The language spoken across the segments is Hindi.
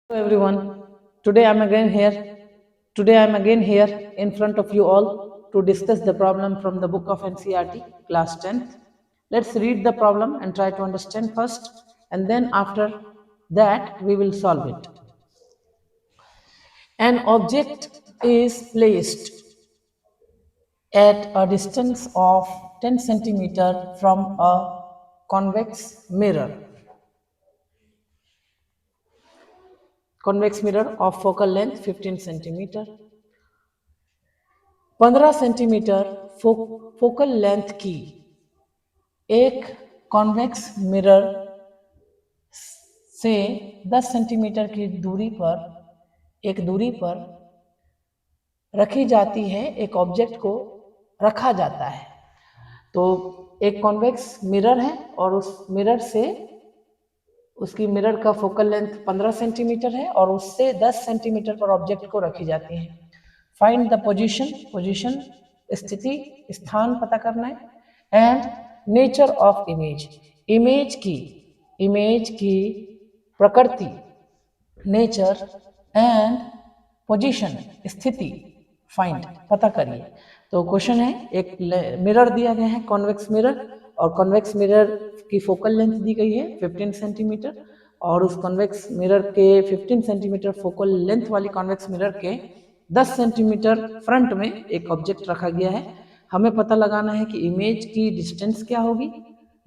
Hello everyone. Today I'm again here. Today I'm again here in front of you all to discuss the problem from the book of NCERT, class 10th. Let's read the problem and try to understand first, and then after that we will solve it. An object is placed at a distance of 10 centimeter from a convex mirror. Convex mirror of focal length 15 centimeter. 15 centimetre focal length की एक कॉन्वेक्स मिरर से 10 सेंटीमीटर की दूरी पर रखी जाती है, एक ऑब्जेक्ट को रखा जाता है। तो एक कॉन्वेक्स मिरर है और उस मिरर से उसकी मिरर का फोकल लेंथ 15 सेंटीमीटर है और उससे 10 सेंटीमीटर पर ऑब्जेक्ट को रखी जाती है। फाइंड द पोजीशन स्थिति, स्थान पता करना है। एंड नेचर ऑफ इमेज की प्रकृति, नेचर एंड पोजीशन स्थिति फाइंड पता करिए। तो क्वेश्चन है, एक मिरर दिया गया है, कॉन्वेक्स मिरर, और कॉन्वेक्स मिरर की फोकल लेंथ दी गई है 15 सेंटीमीटर, और उस कॉन्वेक्स मिरर के 15 सेंटीमीटर फोकल लेंथ वाली कॉन्वेक्स मिरर के 10 सेंटीमीटर फ्रंट में एक ऑब्जेक्ट रखा गया है। हमें पता लगाना है कि इमेज की डिस्टेंस क्या होगी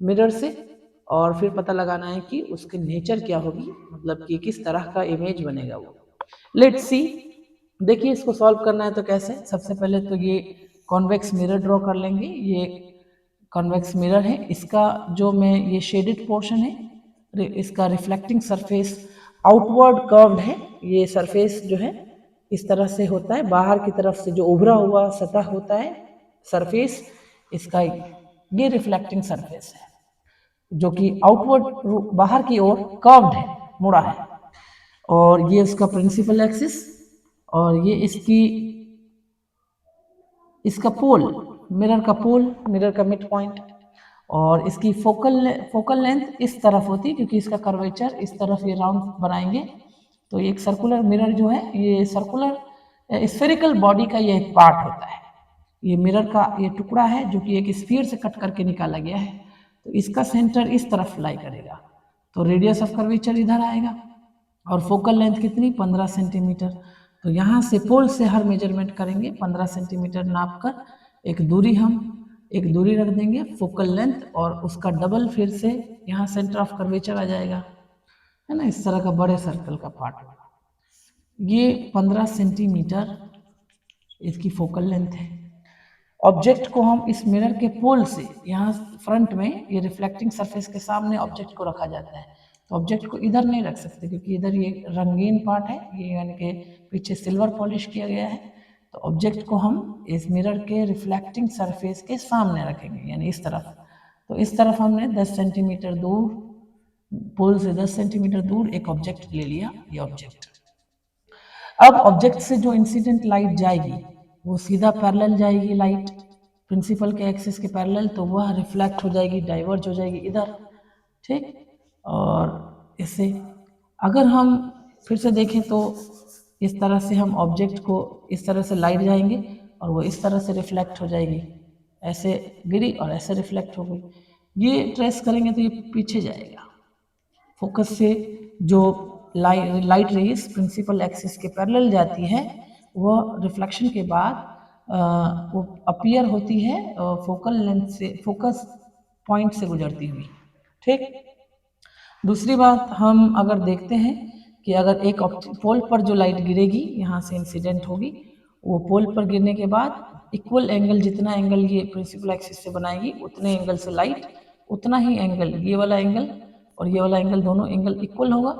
मिरर से, और फिर पता लगाना है कि उसके नेचर क्या होगी, मतलब कि किस तरह का इमेज बनेगा वो। लेट्स सी, देखिए इसको सॉल्व करना है तो कैसे। सबसे पहले तो ये कॉन्वेक्स मिरर ड्रॉ कर लेंगे। ये कॉन्वेक्स मिरर है, इसका जो मैं ये शेडेड पोर्शन है, इसका रिफ्लेक्टिंग सरफेस आउटवर्ड कर्व्ड है। ये सरफेस जो है इस तरह से होता है, बाहर की तरफ से जो उभरा हुआ सतह होता है सरफेस, इसका ये रिफ्लेक्टिंग सरफेस है जो कि आउटवर्ड बाहर की ओर कर्व्ड है, मुड़ा है। और ये इसका प्रिंसिपल एक्सिस, और ये इसका पोल, मिरर का पोल, मिरर का मिड पॉइंट, और इसकी फोकल लेंथ इस तरफ होती है क्योंकि इसका कर्वेचर इस तरफ ये राउंड बनाएंगे। तो एक सर्कुलर मिरर जो है, ये सर्कुलर स्फेरिकल बॉडी का ये एक पार्ट होता है। ये मिरर का ये टुकड़ा है जो कि एक स्फीयर से कट करके निकाला गया है। तो इसका सेंटर इस तरफ लाई करेगा, तो रेडियस ऑफ कर्वेचर इधर आएगा, और फोकल लेंथ कितनी 15 सेंटीमीटर। तो यहाँ से पोल से हर मेजरमेंट करेंगे, 15 सेंटीमीटर नाप कर एक दूरी रख देंगे फोकल लेंथ, और उसका डबल फिर से यहाँ सेंटर ऑफ कर्वेचर आ जाएगा, है ना, इस तरह का बड़े सर्कल का पार्ट होगा। ये 15 सेंटीमीटर इसकी फोकल लेंथ है। ऑब्जेक्ट को हम इस मिरर के पोल से यहाँ फ्रंट में, ये रिफ्लेक्टिंग सरफेस के सामने ऑब्जेक्ट को रखा जाता है। तो ऑब्जेक्ट को इधर नहीं रख सकते क्योंकि इधर ये रंगीन पार्ट है, ये यानी कि पीछे सिल्वर पॉलिश किया गया है। तो ऑब्जेक्ट को हम इस मिरर के रिफ्लेक्टिंग सरफेस के सामने रखेंगे, यानी इस तरफ। तो इस तरफ हमने 10 सेंटीमीटर दूर, पोल से 10 सेंटीमीटर दूर एक ऑब्जेक्ट ले लिया, ये ऑब्जेक्ट। अब ऑब्जेक्ट से जो इंसिडेंट लाइट जाएगी वो सीधा पैरेलल जाएगी लाइट प्रिंसिपल के एक्सिस के पैरेलल, तो वह रिफ्लेक्ट हो जाएगी, डाइवर्ज हो जाएगी इधर, ठीक। और इससे अगर हम फिर से देखें तो इस तरह से हम ऑब्जेक्ट को, इस तरह से लाइट जाएंगे और वो इस तरह से रिफ्लेक्ट हो जाएगी, ऐसे गिरी और ऐसे रिफ्लेक्ट हो गई। ये ट्रेस करेंगे तो ये पीछे जाएगा। फोकस से जो लाइट रेज प्रिंसिपल एक्सिस के पैरेलल जाती है, वह रिफ्लेक्शन के बाद वो अपीयर होती है फोकल लेंथ से, फोकस पॉइंट से गुजरती हुई, ठीक। दूसरी बात, हम अगर देखते हैं कि अगर एक पोल पर जो लाइट गिरेगी, यहाँ से इंसिडेंट होगी, वो पोल पर गिरने के बाद इक्वल एंगल, जितना एंगल ये प्रिंसिपल एक्सिस से बनाएगी उतने एंगल से लाइट, उतना ही एंगल, ये वाला एंगल और ये वाला एंगल, दोनों एंगल इक्वल होगा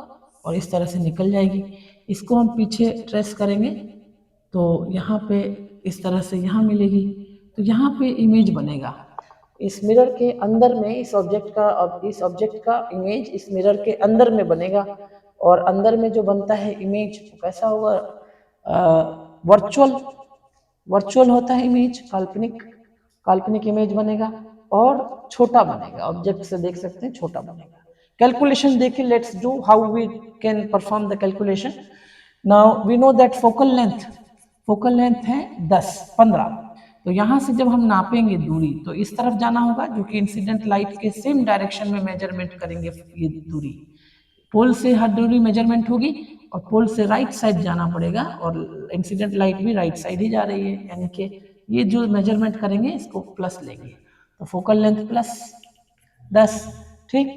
और इस तरह से निकल जाएगी। इसको हम पीछे ट्रेस करेंगे तो यहाँ पे इस तरह से यहाँ मिलेगी, तो यहाँ पे इमेज बनेगा इस मिरर के अंदर में, इस ऑब्जेक्ट का इमेज इस मिरर के अंदर में बनेगा। और अंदर में जो बनता है इमेज कैसा होगा, वर्चुअल होता है इमेज, काल्पनिक इमेज बनेगा और छोटा बनेगा, ऑब्जेक्ट से देख सकते हैं छोटा बनेगा कैलकुलेशन देखिए, let's do how we can perform the calculation. Now we know that focal length है 15। तो यहाँ से जब हम नापेंगे दूरी तो इस तरफ जाना होगा, जो कि इंसिडेंट लाइट के सेम डायरेक्शन में मेजरमेंट करेंगे ये दूरी। पोल से हर दूरी मेजरमेंट होगी और पोल से राइट साइड जाना पड़ेगा, और इंसिडेंट लाइट भी राइट साइड ही जा रही है, यानी कि ये जो मेजरमेंट करेंगे इसको प्लस लेंगे, तो फोकल लेंथ प्लस 10। ठीक,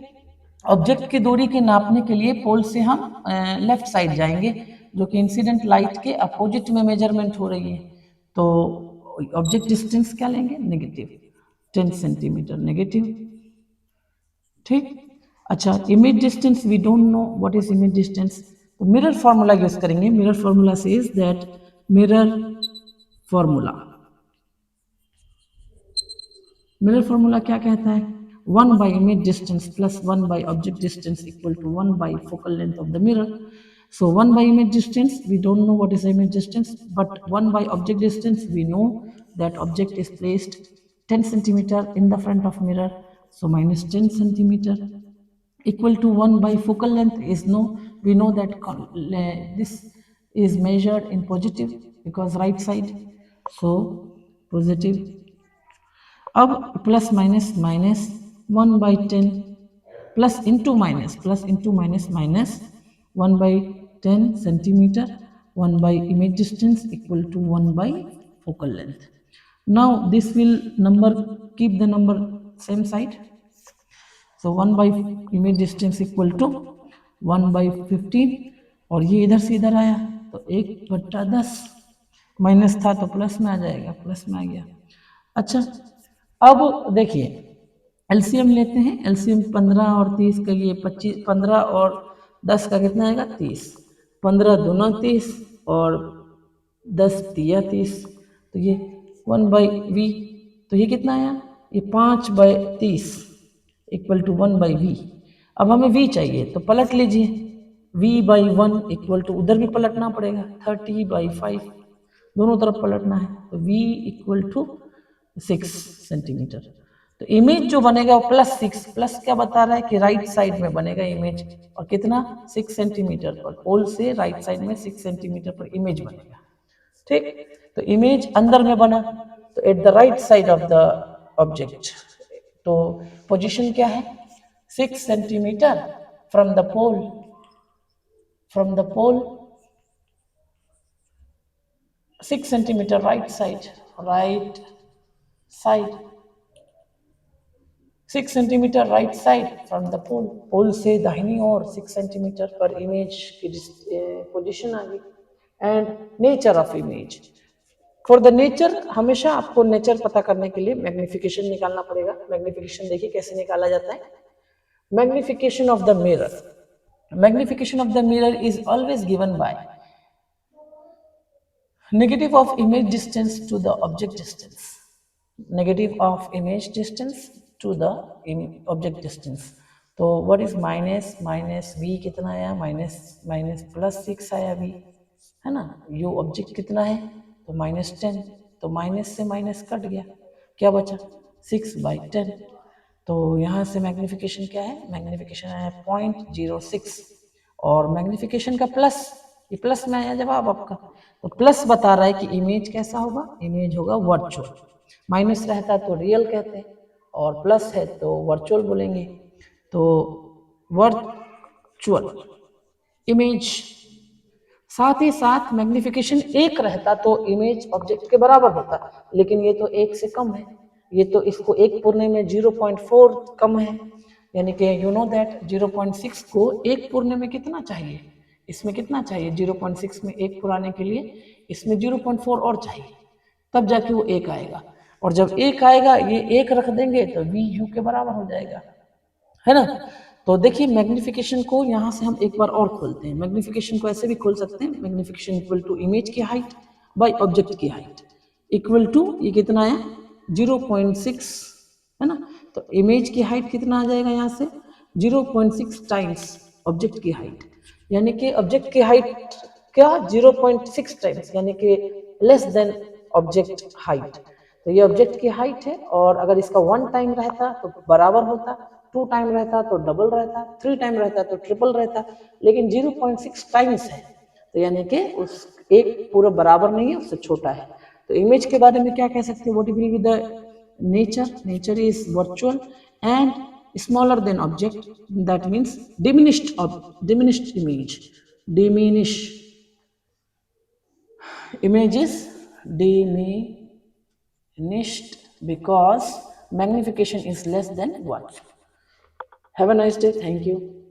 ऑब्जेक्ट की दूरी के नापने के लिए पोल से हम लेफ्ट साइड जाएंगे, जो कि इंसिडेंट लाइट के अपोजिट में मेजरमेंट हो रही है, तो ऑब्जेक्ट डिस्टेंस क्या लेंगे, नेगेटिव 10 सेंटीमीटर नेगेटिव। ठीक, अच्छा, image distance we don't know what is image distance, तो मिरर फार्मूला यूज करेंगे। Mirror formula says that formula mirror formula क्या कहता है, 1 by image distance plus 1 by object distance equal to 1 by focal length of the mirror. So 1 by image distance, we don't know what is image distance, but 1 by object distance, we know that object is placed 10 centimeter in the front of mirror, so minus 10 centimeter equal to 1 by focal length is no, we know that this is measured in positive because right side, so positive। अब plus minus minus 1/10 plus into minus minus 1/10 centimetre 1 by image distance equal to 1 by focal length. Now this will number keep the number same side. So 1 by image distance equal to 1 by 15, और ये इधर से इधर आया तो 1/10, माइनस था तो प्लस में आ जाएगा, प्लस में आ गया। अच्छा, अब देखिए एलसीएम लेते हैं, एलसीएम 15 और 30 का, ये 25, 15 और 10 का कितना आएगा 30, 15 दूना 30 और 10 तिया 30, तो ये 1 by v, तो ये कितना आया, ये 5/30 इक्वल टू 1 by v। अब हमें v चाहिए तो पलट लीजिए, v/1 इक्वल टू, उधर भी पलटना पड़ेगा 30/5, दोनों तरफ पलटना है, तो v इक्वल टू 6 सेंटीमीटर। तो इमेज जो बनेगा वो +6, प्लस क्या बता रहा है कि राइट साइड में बनेगा इमेज, और कितना 6 सेंटीमीटर पर, पोल से राइट साइड में 6 सेंटीमीटर पर इमेज बनेगा। ठीक, तो इमेज अंदर में बना, तो at the right side of the object, तो पोजीशन क्या है 6 centimetre from the pole, 6 centimetre right side 6 centimetre right side from the pole, pole से दाहिनी ओर 6 सेंटीमीटर पर इमेज की पोजीशन आ गई। And nature of image, for the nature, हमेशा आपको नेचर पता करने के लिए मैग्निफिकेशन निकालना पड़ेगा। मैग्निफिकेशन देखिए कैसे निकाला जाता है, magnification of the mirror, magnification of the mirror is always given by negative of image distance to the object distance, negative of image distance to the object distance। तो what is माइनस v कितना आया, माइनस प्लस 6 आया v, है ना, यो ऑब्जेक्ट कितना है तो -10, तो माइनस से माइनस कट गया, क्या बचा 6/10। तो यहाँ से मैग्निफिकेशन क्या है, मैग्निफिकेशन आया 0.06, और मैग्निफिकेशन का प्लस, ये प्लस में आया जवाब आपका, तो प्लस बता रहा है कि इमेज कैसा होगा, इमेज होगा वर्चुअल, माइनस रहता तो रियल कहते हैं, और प्लस है तो वर्चुअल बोलेंगे, तो वर्चुअल इमेज। साथ ही साथ मैग्निफिकेशन 1 रहता तो इमेज ऑब्जेक्ट के बराबर होता, लेकिन ये तो 1 से कम है, ये तो इसको 1 पुरने में 0.4 कम है, यानी कि यू नो दैट 0.6 को 1 पुरने में कितना चाहिए, इसमें कितना चाहिए 0.6 में 1 पुराने के लिए, इसमें 0.4 और चाहिए, तब जाके वो 1 आएगा, और जब 1 आएगा ये 1 रख देंगे तो वी यू के बराबर हो जाएगा, है ना। तो देखिए मैग्निफिकेशन को यहाँ से हम एक बार और खोलते हैं, मैग्निफिकेशन को ऐसे भी खोल सकते हैं, मैग्निफिकेशन इक्वल टू इमेज की हाइट बाय ऑब्जेक्ट की हाइट इक्वल टू, ये कितना आया 0.6, है ना, तो इमेज की हाइट कितना आ जाएगा यहाँ से 0.6 टाइम्स ऑब्जेक्ट की हाइट, यानी कि ऑब्जेक्ट की हाइट क्या 0.6 टाइम्स, यानी कि लेस देन ऑब्जेक्ट हाइट, तो ये ऑब्जेक्ट की हाइट है, और अगर इसका 1 टाइम रहता तो बराबर होता, 2 टाइम रहता तो डबल रहता, 3 टाइम रहता तो ट्रिपल रहता, लेकिन 0.6 टाइम्स है, तो यानी कि उस एक पूरा बराबर नहीं है, उससे छोटा है। तो इमेज के बारे में क्या कह सकते हैं, what will be the nature is virtual and smaller than object, that means diminished image is diminished because magnification is less than 1. Have a nice day. Thank you.